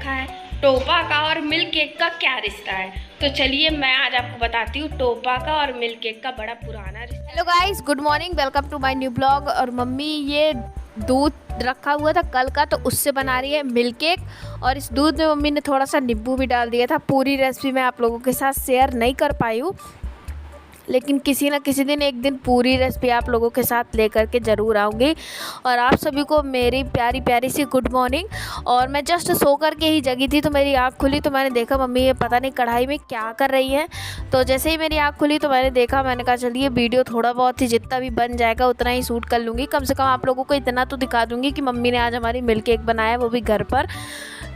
रखा है टोपा का और मिल्क केक का क्या रिश्ता है। तो चलिए मैं आज आपको बताती हूँ टोपा का और मिल्क केक का बड़ा पुराना रिश्ता। Hello guys, good morning, welcome to my new blog. और मम्मी ये दूध रखा हुआ था कल का, तो उससे बना रही है मिल्क केक। और इस दूध में मम्मी ने थोड़ा सा नींबू भी डाल दिया था। पूरी रेसिपी मैं आप लोगों के साथ शेयर नहीं कर पाई हूँ, लेकिन किसी न किसी दिन एक दिन पूरी रेसिपी आप लोगों के साथ लेकर के ज़रूर आऊँगी। और आप सभी को मेरी प्यारी प्यारी सी गुड मॉर्निंग। और मैं जस्ट सो कर के ही जगी थी, तो मेरी आँख खुली तो मैंने देखा मम्मी ये पता नहीं कढ़ाई में क्या कर रही हैं। तो जैसे ही मेरी आँख खुली तो मैंने देखा, मैंने कहा चलिए वीडियो थोड़ा बहुत ही जितना भी बन जाएगा उतना ही शूट कर लूँगी। कम से कम आप लोगों को इतना तो दिखा दूँगी कि मम्मी ने आज हमारी मिल्क केक बनाया, वो भी घर पर।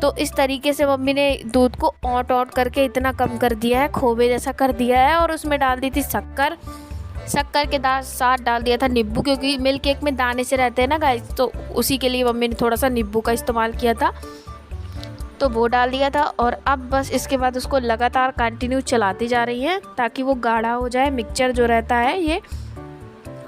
तो इस तरीके से मम्मी ने दूध को औट करके इतना कम कर दिया है, खोबे जैसा कर दिया है। और उसमें डाल दी थी शक्कर के साथ डाल दिया था नींबू, क्योंकि मिल्क केक में दाने से रहते हैं ना गाइस, तो उसी के लिए मम्मी ने थोड़ा सा नींबू का इस्तेमाल किया था, तो वो डाल दिया था। और अब बस इसके बाद उसको लगातार कंटिन्यू चलाती जा रही हैं ताकि वो गाढ़ा हो जाए। मिक्सचर जो रहता है ये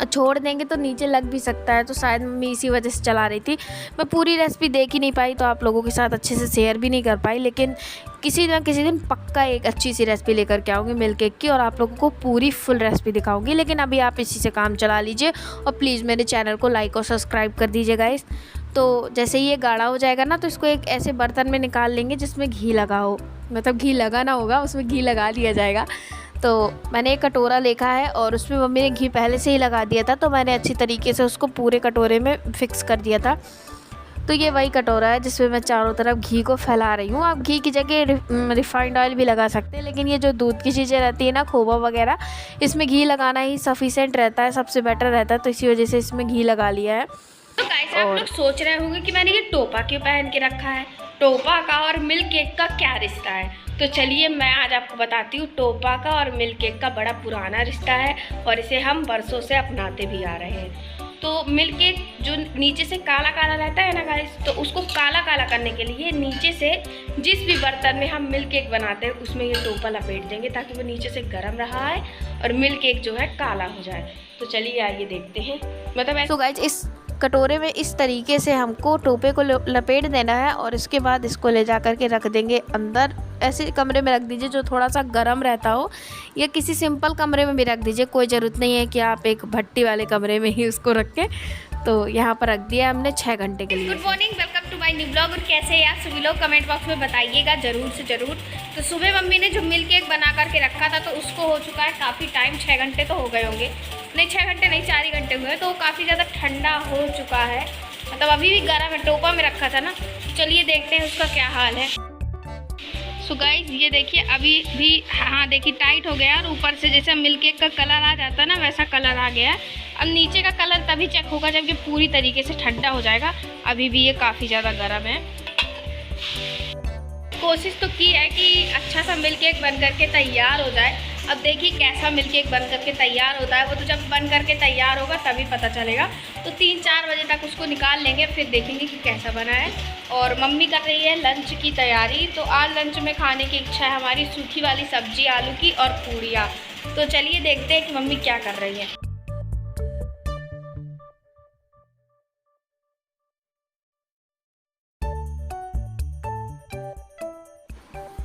छोड़ देंगे तो नीचे लग भी सकता है, तो शायद मम्मी इसी वजह से चला रही थी। मैं पूरी रेसिपी देख ही नहीं पाई, तो आप लोगों के साथ अच्छे से शेयर भी नहीं कर पाई, लेकिन किसी न किसी दिन पक्का एक अच्छी सी रेसिपी लेकर के आऊँगी मिल्क केक की, और आप लोगों को पूरी फुल रेसिपी दिखाऊंगी। लेकिन अभी आप इसी से काम चला लीजिए और प्लीज़ मेरे चैनल को लाइक और सब्सक्राइब कर दीजिए गाइस। तो जैसे ही ये गाढ़ा हो जाएगा ना, तो इसको एक ऐसे बर्तन में निकाल लेंगे जिसमें घी लगा हो, मतलब घी लगाना होगा, उसमें घी लगा लिया जाएगा। तो मैंने एक कटोरा लेखा है और उसमें मम्मी ने घी पहले से ही लगा दिया था, तो मैंने अच्छी तरीके से उसको पूरे कटोरे में फिक्स कर दिया था। तो ये वही कटोरा है जिसमें मैं चारों तरफ घी को फैला रही हूँ। आप घी की जगह रिफाइंड ऑयल भी लगा सकते हैं, लेकिन ये जो दूध की चीज़ें रहती है ना, खोवा वगैरह, इसमें घी लगाना ही सफिशेंट रहता है, सबसे बेटर रहता है। तो इसी वजह से इसमें घी लगा लिया है। तो गाइस आप लोग सोच रहे होंगे कि मैंने ये टोपा क्यों पहन के रखा है, टोपा का और मिल्क केक का क्या रिश्ता है। तो चलिए मैं आज आपको बताती हूँ टोपा का और मिल्क केक का बड़ा पुराना रिश्ता है, और इसे हम बरसों से अपनाते भी आ रहे हैं। तो मिल्क केक जो नीचे से काला काला रहता है ना गाइस, तो उसको काला काला करने के लिए नीचे से जिस भी बर्तन में हम मिल्क केक बनाते हैं उसमें ये टोपा लपेट देंगे, ताकि वो नीचे से गर्म रहा है और मिल्क केक जो है काला हो जाए। तो चलिए आइए देखते हैं। मतलब तो गाइस इस कटोरे में इस तरीके से हमको टोपे को लपेट देना है, और इसके बाद इसको ले जा कर के रख देंगे अंदर। ऐसे कमरे में रख दीजिए जो थोड़ा सा गर्म रहता हो, या किसी सिंपल कमरे में भी रख दीजिए, कोई ज़रूरत नहीं है कि आप एक भट्टी वाले कमरे में ही उसको रखें। तो यहाँ पर रख दिया हमने 6 घंटे के लिए। Good morning, welcome to my new blog. और कैसे हैं आप सभी लोग, कमेंट बॉक्स में बताइएगा ज़रूर से ज़रूर। तो सुबह मम्मी ने जो मिल्क केक बना करके रखा था, तो उसको हो चुका है काफ़ी टाइम, 6 घंटे तो हो गए होंगे, नहीं 6 घंटे नहीं 4 ही घंटे हुए, तो काफ़ी ज़्यादा ठंडा हो चुका है, मतलब अभी भी गर्म है, टोपा में रखा था ना। चलिए देखते हैं उसका क्या हाल है। सो गाइस ये देखिए अभी भी, हाँ देखिए टाइट हो गया, और ऊपर से जैसे मिल्क केक का कलर आ जाता है ना, वैसा कलर आ गया है। अब नीचे का कलर तभी चेक होगा जब ये पूरी तरीके से ठंडा हो जाएगा। अभी भी ये काफ़ी ज़्यादा गर्म है। कोशिश तो की है कि अच्छा सा मिल्क केक बन करके तैयार हो जाए। अब देखिए कैसा मिल्क केक बन करके तैयार होता है, वो तो जब बन करके तैयार होगा तभी पता चलेगा। तो 3-4 बजे तक उसको निकाल लेंगे, फिर देखेंगे कि कैसा बना है। और मम्मी कर रही है लंच की तैयारी। तो आज लंच में खाने की इच्छा है हमारी सूखी वाली सब्जी आलू की और पूड़ियाँ। तो चलिए देखते हैं कि मम्मी क्या कर रही है।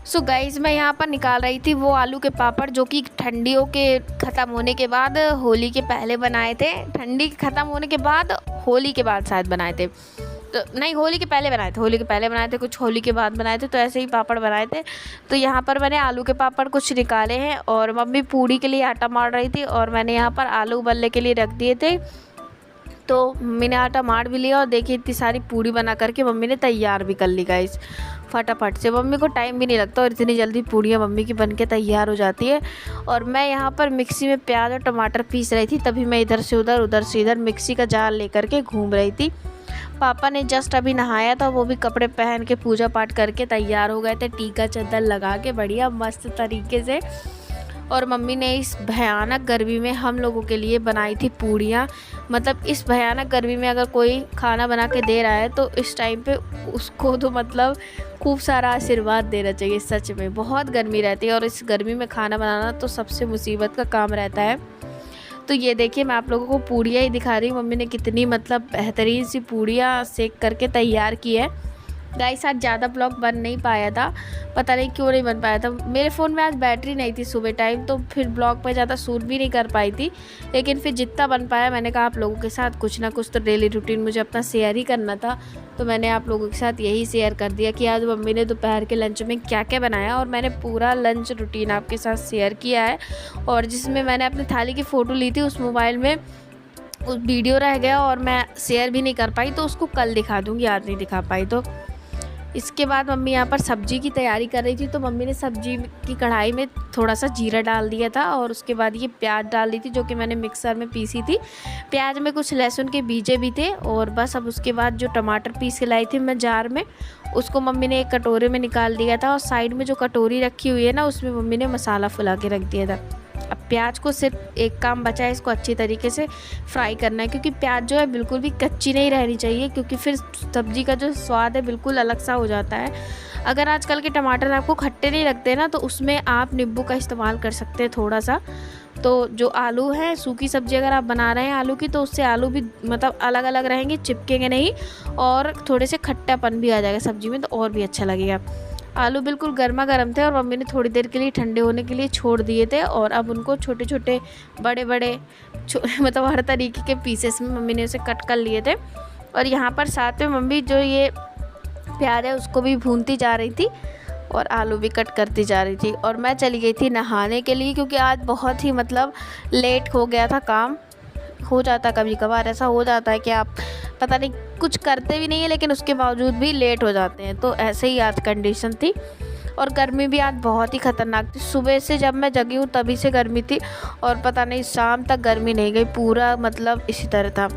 सो गाइज़ मैं यहाँ पर निकाल रही थी वो आलू के पापड़, जो कि ठंडियों के ख़त्म होने के बाद होली के पहले बनाए थे। ठंडी ख़त्म होने के बाद होली के बाद शायद बनाए थे, तो नहीं होली के पहले बनाए थे, होली के पहले बनाए थे, कुछ होली के बाद बनाए थे, तो ऐसे ही पापड़ बनाए थे। तो यहाँ पर मैंने आलू के पापड़ कुछ निकाले हैं, और मम्मी पूड़ी के लिए आटा मार रही थी, और मैंने यहाँ पर आलू उबलने के लिए रख दिए थे। तो मम्मी ने आटा मार भी लिया, और देखिए इतनी सारी पूड़ी बना करके मम्मी ने तैयार भी कर ली गाइस फटाफट से। मम्मी को टाइम भी नहीं लगता, और इतनी जल्दी पूड़ियाँ मम्मी की बनके तैयार हो जाती है। और मैं यहाँ पर मिक्सी में प्याज और टमाटर पीस रही थी, तभी मैं इधर से उधर मिक्सी का जार लेकर के घूम रही थी। पापा ने जस्ट अभी नहाया था, वो भी कपड़े पहन के पूजा पाठ करके तैयार हो गए थे, टीका चद्दर लगा के बढ़िया मस्त तरीके से। और मम्मी ने इस भयानक गर्मी में हम लोगों के लिए बनाई थी पूड़ियाँ। मतलब इस भयानक गर्मी में अगर कोई खाना बना के दे रहा है, तो इस टाइम पे उसको तो मतलब खूब सारा आशीर्वाद देना चाहिए। सच में बहुत गर्मी रहती है, और इस गर्मी में खाना बनाना तो सबसे मुसीबत का काम रहता है। तो ये देखिए मैं आप लोगों को पूड़ियाँ ही दिखा रही हूँ। मम्मी ने कितनी मतलब बेहतरीन सी पूड़ियाँ सेक करके तैयार की है। गाइस आज ज़्यादा ब्लॉग बन नहीं पाया था, पता नहीं क्यों नहीं बन पाया था। मेरे फ़ोन में आज बैटरी नहीं थी सुबह टाइम, तो फिर ब्लॉग पे ज़्यादा शूट भी नहीं कर पाई थी। लेकिन फिर जितना बन पाया मैंने कहा आप लोगों के साथ कुछ ना कुछ तो डेली रूटीन मुझे अपना शेयर ही करना था, तो मैंने आप लोगों के साथ यही शेयर कर दिया कि आज मम्मी ने दोपहर के लंच में क्या क्या बनाया। और मैंने पूरा लंच रूटीन आपके साथ शेयर किया है, और जिसमें मैंने अपनी थाली की फ़ोटो ली थी उस मोबाइल में उस वीडियो रह गया और मैं शेयर भी नहीं कर पाई, तो उसको कल दिखा दूँगी, आज नहीं दिखा पाई। तो इसके बाद मम्मी यहाँ पर सब्ज़ी की तैयारी कर रही थी, तो मम्मी ने सब्ज़ी की कढ़ाई में थोड़ा सा जीरा डाल दिया था और उसके बाद ये प्याज डाल दी थी जो कि मैंने मिक्सर में पीसी थी। प्याज में कुछ लहसुन के बीजे भी थे, और बस अब उसके बाद जो टमाटर पीस के लाई थी मैं जार में, उसको मम्मी ने एक कटोरे में निकाल दिया था। और साइड में जो कटोरी रखी हुई है ना, उसमें मम्मी ने मसाला फुला के रख दिया था। अब प्याज को सिर्फ एक काम बचा है, इसको अच्छी तरीके से फ्राई करना है, क्योंकि प्याज जो है बिल्कुल भी कच्ची नहीं रहनी चाहिए, क्योंकि फिर सब्ज़ी का जो स्वाद है बिल्कुल अलग सा हो जाता है। अगर आजकल के टमाटर आपको खट्टे नहीं लगते ना, तो उसमें आप नींबू का इस्तेमाल कर सकते हैं थोड़ा सा। तो जो आलू है, सूखी सब्ज़ी अगर आप बना रहे हैं आलू की, तो उससे आलू भी मतलब अलग अलग रहेंगे, चिपकेंगे नहीं, और थोड़े से खट्टापन भी आ जाएगा सब्ज़ी में, तो और भी अच्छा लगेगा। आलू बिल्कुल गर्मा गर्म थे और मम्मी ने थोड़ी देर के लिए ठंडे होने के लिए छोड़ दिए थे, और अब उनको छोटे छोटे बड़े बड़े मतलब हर तरीके के पीसेस में मम्मी ने उसे कट कर लिए थे। और यहाँ पर साथ में मम्मी जो ये प्याज है उसको भी भूनती जा रही थी और आलू भी कट करती जा रही थी। और मैं चली गई थी नहाने के लिए, क्योंकि आज बहुत ही मतलब लेट हो गया था काम। हो जाता कभी कभार ऐसा हो जाता है कि आप पता नहीं कुछ करते भी नहीं है, लेकिन उसके बावजूद भी लेट हो जाते हैं। तो ऐसे ही आज कंडीशन थी, और गर्मी भी आज बहुत ही ख़तरनाक थी। सुबह से जब मैं जगी हूँ तभी से गर्मी थी, और पता नहीं शाम तक गर्मी नहीं गई, पूरा मतलब इसी तरह था।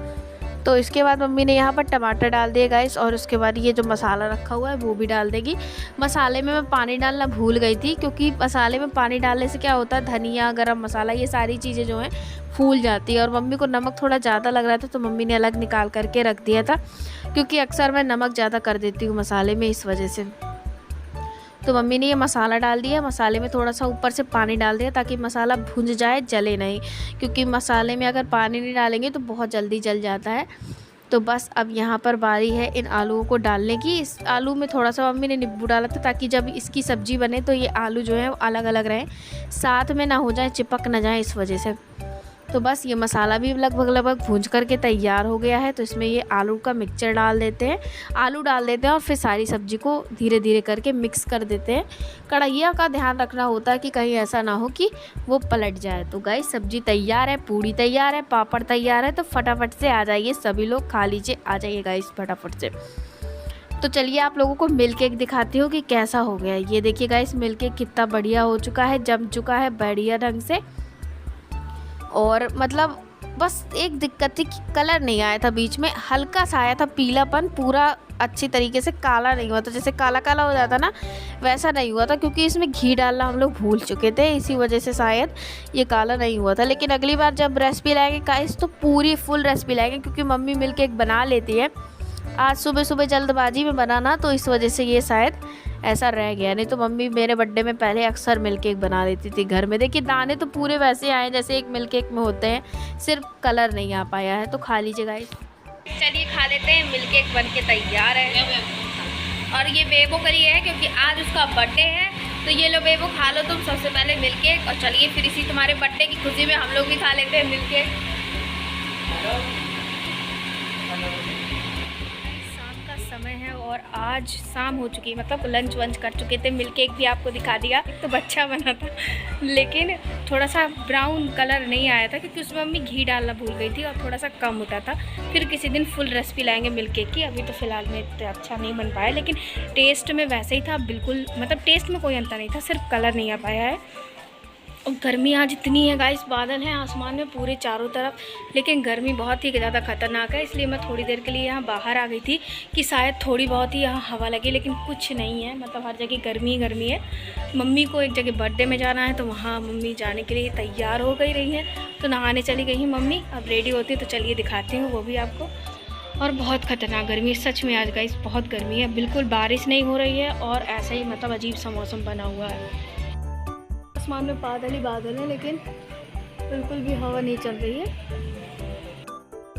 तो इसके बाद मम्मी ने यहाँ पर टमाटर डाल दिए गाइस, और उसके बाद ये जो मसाला रखा हुआ है वो भी डाल देगी। मसाले में मैं पानी डालना भूल गई थी, क्योंकि मसाले में पानी डालने से क्या होता है, धनिया गरम मसाला ये सारी चीज़ें जो हैं फूल जाती है। और मम्मी को नमक थोड़ा ज़्यादा लग रहा था, तो मम्मी ने अलग निकाल करके रख दिया था, क्योंकि अक्सर मैं नमक ज़्यादा कर देती हूँ मसाले में, इस वजह से। तो मम्मी ने ये मसाला डाल दिया, मसाले में थोड़ा सा ऊपर से पानी डाल दिया ताकि मसाला भुन जाए, जले नहीं, क्योंकि मसाले में अगर पानी नहीं डालेंगे तो बहुत जल्दी जल जाता है। तो बस अब यहाँ पर बारी है इन आलूओं को डालने की। इस आलू में थोड़ा सा मम्मी ने नींबू डाला था, ताकि जब इसकी सब्ज़ी बने तो ये आलू जो है वो अलग अलग रहें, साथ में ना हो जाए, चिपक ना जाए, इस वजह से। तो बस ये मसाला भी लगभग भूंज करके तैयार हो गया है। तो इसमें ये आलू का मिक्सचर डाल देते हैं, आलू डाल देते हैं, और फिर सारी सब्ज़ी को धीरे धीरे करके मिक्स कर देते हैं। कढ़ाइया का ध्यान रखना होता है कि कहीं ऐसा ना हो कि वो पलट जाए। तो गाइस सब्ज़ी तैयार है, पूड़ी तैयार है, पापड़ तैयार है, तो फटाफट से आ जाइए सभी लोग, खा लीजिए, आ जाइए गाइस फटाफट से। तो चलिए आप लोगों को मिल्क केक दिखाती हूँ कि कैसा हो गया। ये देखिए गाइस मिल्क केक कितना बढ़िया हो चुका है, जम चुका है बढ़िया ढंग से। और मतलब बस एक दिक्कत थी कि कलर नहीं आया था, बीच में हल्का सा आया था पीलापन, पूरा अच्छी तरीके से काला नहीं हुआ था। जैसे काला काला हो जाता ना, वैसा नहीं हुआ था, क्योंकि इसमें घी डालना हम लोग भूल चुके थे, इसी वजह से शायद ये काला नहीं हुआ था। लेकिन अगली बार जब रेसिपी लाएंगे गाइस तो पूरी फुल रेसिपी लाएंगे, क्योंकि मम्मी मिल्क केक बना लेती है। आज सुबह सुबह जल्दबाजी में बनाना, तो इस वजह से ये शायद ऐसा रह गया, नहीं तो मम्मी मेरे बर्थडे में पहले अक्सर मिल्क केक बना लेती थी घर में। देखिए दाने तो पूरे वैसे आए जैसे एक मिल्क केक में होते हैं, सिर्फ कलर नहीं आ पाया है। तो खा लीजिए गाइस। चलिए खा लेते हैं, मिल्क केक बन के तैयार है। और ये बेबो करी है क्योंकि आज उसका बर्थडे है, तो ये लो बेबो खा लो तुम सबसे पहले मिल्क केक। और चलिए फिर इसी तुम्हारे बर्थडे की खुशी में हम लोग भी खा लेते हैं मिल्क केक। समय है और आज शाम हो चुकी है, मतलब लंच वंच कर चुके थे। मिल्क केक भी आपको दिखा दिया, तो बच्चा बना था, लेकिन थोड़ा सा ब्राउन कलर नहीं आया था, क्योंकि उसमें मम्मी घी डालना भूल गई थी और थोड़ा सा कम उठा था। फिर किसी दिन फुल रेसिपी लाएंगे मिल्क केक की, अभी तो फ़िलहाल में इतना अच्छा नहीं बन पाया, लेकिन टेस्ट में वैसे ही था बिल्कुल, मतलब टेस्ट में कोई अंतर नहीं था, सिर्फ कलर नहीं आ पाया है। और गर्मी आज इतनी है गाइस, बादल हैं आसमान में पूरे चारों तरफ, लेकिन गर्मी बहुत ही ज़्यादा ख़तरनाक है। इसलिए मैं थोड़ी देर के लिए यहाँ बाहर आ गई थी कि शायद थोड़ी बहुत ही यहाँ हवा लगे, लेकिन कुछ नहीं है, मतलब हर जगह गर्मी ही गर्मी है। मम्मी को एक जगह बर्थडे में जाना है, तो वहाँ मम्मी जाने के लिए तैयार हो गई रही है, तो नहाने चली गई हैं मम्मी। अब रेडी होती है तो चलिए दिखाती हूँ वो भी आपको। और बहुत ख़तरनाक गर्मी है सच में आज गाइस, बहुत गर्मी है, बिल्कुल बारिश नहीं हो रही है, और ऐसा ही मतलब अजीब सा मौसम बना हुआ है। आसमान में बादल ही बादल है, लेकिन बिल्कुल भी हवा नहीं चल रही है।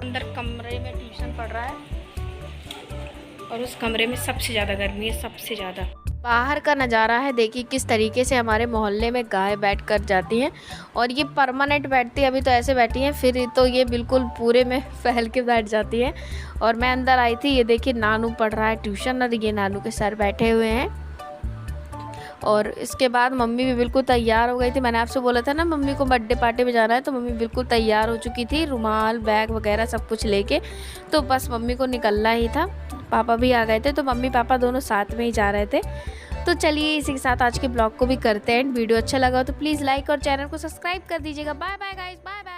अंदर कमरे में ट्यूशन पढ़ रहा है, और उस कमरे में सबसे ज़्यादा गर्मी है, सबसे ज़्यादा। बाहर का नज़ारा है, देखिए किस तरीके से हमारे मोहल्ले में गाय बैठ कर जाती हैं और ये परमानेंट बैठती है। अभी तो ऐसे बैठी हैं, फिर तो ये बिल्कुल पूरे में फैल के बैठ जाती है। और मैं अंदर आई थी, ये देखिए नानू पढ़ रहा है ट्यूशन और ये नानू के सर बैठे हुए हैं। और इसके बाद मम्मी भी बिल्कुल तैयार हो गई थी। मैंने आपसे बोला था ना मम्मी को बर्थडे पार्टी में जाना है, तो मम्मी बिल्कुल तैयार हो चुकी थी, रुमाल बैग वगैरह सब कुछ लेके। तो बस मम्मी को निकलना ही था। पापा भी आ गए थे, तो मम्मी पापा दोनों साथ में ही जा रहे थे। तो चलिए इसी के साथ आज के ब्लॉग को भी करते हैं। वीडियो अच्छा लगा हो तो प्लीज़ लाइक और चैनल को सब्सक्राइब कर दीजिएगा। Bye bye guys, bye bye.